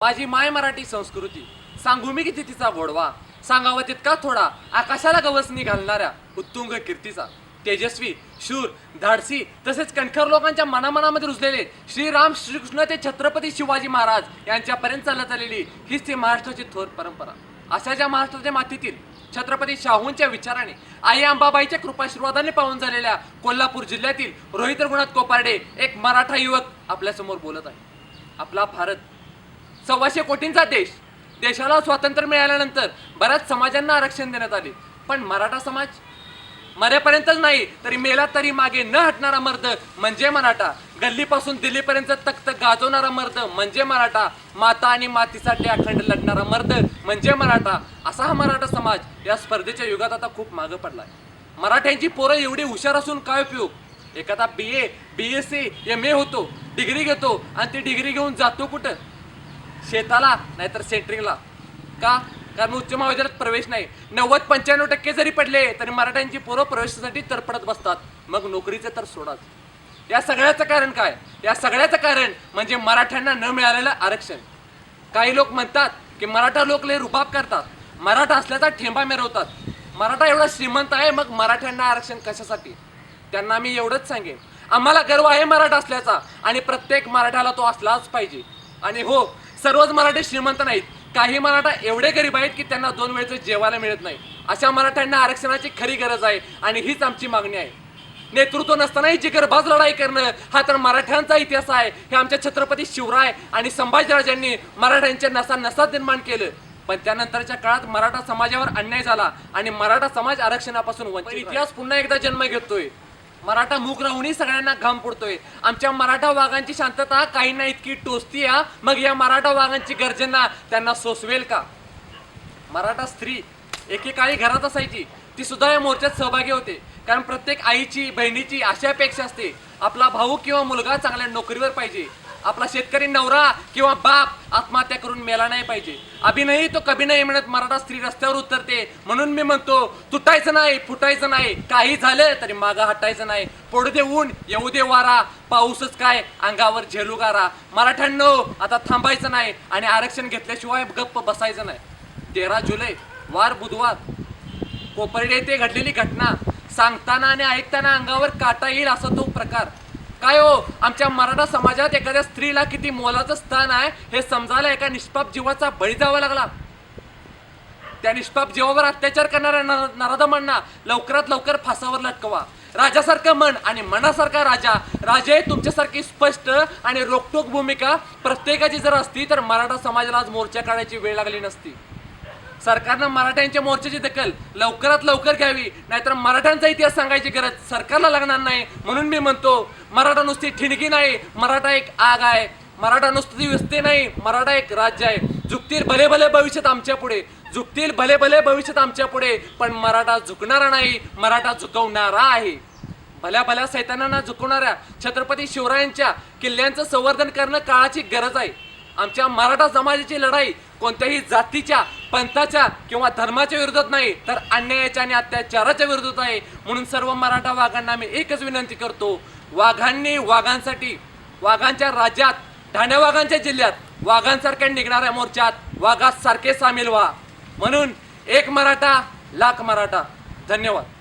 माझी माय मराठी संस्कृती सांगू मी किती तिचा गोडवा, सांगावा तितका थोडा आकाशाला गवसणी घालणाऱ्या उत्तुंग कीर्तीचा. तेजस्वी, शूर, धाडसी तसेच कणखर लोकांच्या मनामनामध्ये रुजलेले श्रीराम श्रीकृष्ण ते छत्रपती शिवाजी महाराज यांच्यापर्यंत चालत आलेली हीच ती महाराष्ट्राची थोर परंपरा. अशा ज्या महाराष्ट्राच्या मातीतील छत्रपती शाहूंच्या विचाराने आई अंबाबाईच्या कृपाशीर्वादाने पावून झालेल्या कोल्हापूर जिल्ह्यातील रोहित रघुनाथ कोपारडे एक मराठा युवक आपल्यासमोर बोलत आहे. आपला भारत 125 कोटींचा देश. देशाला स्वातंत्र्य मिळाल्यानंतर बऱ्याच समाजांना आरक्षण देण्यात आले, पण मराठा समाज मरेपर्यंतच नाही तरी मेला तरी मागे न हटणारा मर्द म्हणजे मराठा. गल्लीपासून दिल्लीपर्यंत तख्त गाजवणारा मर्द म्हणजे मराठा. माता आणि मातीसाठी अखंड लढणारा मर्द म्हणजे मराठा. असा हा मराठा समाज या स्पर्धेच्या युगात आता खूप मागे पडलाय. मराठ्यांची पोरं एवढी हुशार असून काय उपयोग? एखादा BA, BSc, MA होतो, डिग्री घेतो आणि ती डिग्री घेऊन जातो कुठं? शेताला, नाहीतर सेंटरिंगला. का? कारण उच्च महाविद्यालयात प्रवेश नाही. 90-95% जरी पडले तरी मराठ्यांची पोरं प्रवेशासाठी तडफडत बसतात. मग नोकरीचे तर सोडाच. या सगळ्याचं कारण काय? या सगळ्याचं कारण म्हणजे मराठ्यांना न मिळालेलं आरक्षण. काही लोक म्हणतात की मराठा लोक लय रुबाब करतात, मराठा असल्याचा ठेंबा मिरवतात. मराठा एवढा श्रीमंत आहे, मग मराठ्यांना आरक्षण कशासाठी? त्यांना मी एवढंच सांगेन, आम्हाला गर्व आहे मराठा असल्याचा आणि प्रत्येक मराठ्याला तो असलाच पाहिजे. आणि हो, सर्वच मराठी श्रीमंत नाहीत. काही मराठा एवढे गरीब आहेत की त्यांना 2 वेळेचं जेवायला मिळत नाही. अशा मराठ्यांना आरक्षणाची खरी गरज आहे आणि हीच आमची मागणी आहे. नेतृत्व नसतानाही जिगरबाज लढाई करणं हा तर मराठ्यांचा इतिहास आहे. हे आमच्या छत्रपती शिवराय आणि संभाजीराजांनी मराठ्यांच्या नसात निर्माण केलं. पण त्यानंतरच्या काळात मराठा समाजावर अन्याय झाला आणि मराठा समाज आरक्षणापासून वंचित. इतिहास पुन्हा एकदा जन्म घेतोय. मराठा मूक राहूनही सगळ्यांना घाम पडतोय. आमच्या मराठा वाघांची शांतता काहींना इतकी टोचती या, मग या मराठा वाघांची गर्जना त्यांना सोसवेल का? मराठा स्त्री एकेकाळी घरात असायची, ती सुद्धा या मोर्चात सहभागी होते. कारण प्रत्येक आईची बहिणीची अशी अपेक्षा असते, आपला भाऊ किंवा मुलगा चांगल्या नोकरीवर पाहिजे, आपला शेतकरी नवरा किंवा बाप आत्महत्या करून मेला नाही पाहिजे. अभि नाही तो कभी नाही म्हणत मराठा स्त्री रस्त्यावर उतरते. म्हणून मी म्हणतो, तुटायचं नाही, फुटायचं नाही, काही झालं तरी मागं हटायचं नाही. पडू दे ऊन, येऊ दे वारा, पाऊसच काय अंगावर झेलू गारा. मराठ्यांनो, आता थांबायचं नाही आणि आरक्षण घेतल्याशिवाय गप्प बसायचं नाही. 13 जुलै वार बुधवार, कोपर्डे येथे घडलेली घटना सांगताना आणि ऐकताना अंगावर काटा येईल असा तो प्रकार. काय हो, आमच्या मराठा समाजात एखाद्या स्त्रीला किती मोलाचं स्थान आहे हे समजायला एका निष्पाप जीवाचा बळी द्यावा लागला. त्या निष्पाप जीवावर अत्याचार करणाऱ्या नराधमांना लवकरात लवकर फासावर लटकवा. राजासारखं मन आणि मनासारखा राजा. राजे तुमच्यासारखी स्पष्ट आणि रोखठोक भूमिका प्रत्येकाची जर असती तर मराठा समाजाला आज मोर्चा काढायची वेळ लागली नसती. सरकारनं मराठ्यांच्या मोर्चाची दखल लवकरात लवकर घ्यावी, नाहीतर मराठ्यांचा इतिहास सांगायची गरज सरकारला लागणार नाही. म्हणून मी म्हणतो, मराठा नुसती ठिणगी नाही, मराठा एक आग आहे. मराठा नुसती व्यस्ते नाही, मराठा एक राज्य आहे. झुकतील भले भले भविष्यात आमच्या पुढे, झुकतील भले भले भविष्यात आमच्या पुढे, पण मराठा झुकणारा नाही, मराठा झुकवणारा आहे. भल्या भल्या सैतानांना झुकवणाऱ्या छत्रपती शिवरायांच्या किल्ल्यांचं संवर्धन करणं काळाची गरज आहे. आमच्या मराठा समाजाची लढाई कोणत्याही जातीच्या, पंथाच्या किंवा धर्माच्या विरोधात नाही, तर अन्यायाच्या आणि अत्याचाराच्या विरोधात आहे. म्हणून सर्व मराठा वाघांना मी एकच विनंती करतो, वाघांनी वाघांसाठी, वाघांच्या राज्यात, ठाण्या वाघांच्या जिल्ह्यात वाघांसारख्या निघणाऱ्या मोर्चात वाघासारखे सामील व्हा. म्हणून एक मराठा लाख मराठा. धन्यवाद.